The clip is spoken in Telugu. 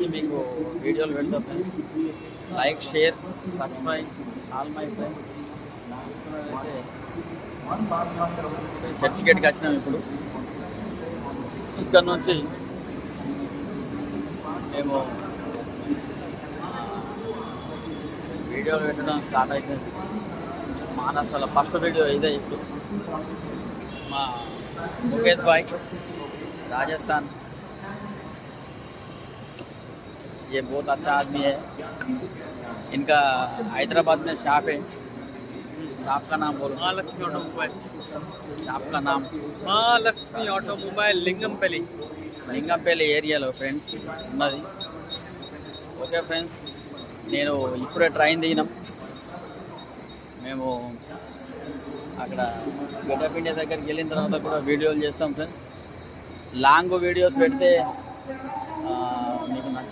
నుంచి మీకు వీడియోలు పెడతా friends. Like, share, subscribe all my friends. Church గేట్కి వచ్చినాం. ఇప్పుడు ఇక్కడ నుంచి మేము వీడియోలు పెట్టడం స్టార్ట్ అవుతుంది. మహారాష్ట్రలో ఫస్ట్ వీడియో ఇదే. ఇప్పుడు మా मुकेश भाई राजस्थान, ये बहुत अच्छा आदमी है. इनका हैदराबाद में शॉप है. शॉप का नाम बोलो. महालक्ष्मी ऑटोमोबाइल. शॉप का नाम महालक्ष्मी ऑटोमोबाइल लिंगंपल्ली. లింగంపల్లి ఏరియాలో ఫ్రెండ్స్ ఉన్నది. ఓకే ఫ్రెండ్స్, నేను ఇప్పుడే ట్రైన్ దిగినాం. మేము అక్కడ గెటప్ ఇండియా దగ్గరికి వెళ్ళిన తర్వాత కూడా వీడియోలు చేస్తాం ఫ్రెండ్స్. లాంగ్ వీడియోస్ పెడితే మీకు నచ్చ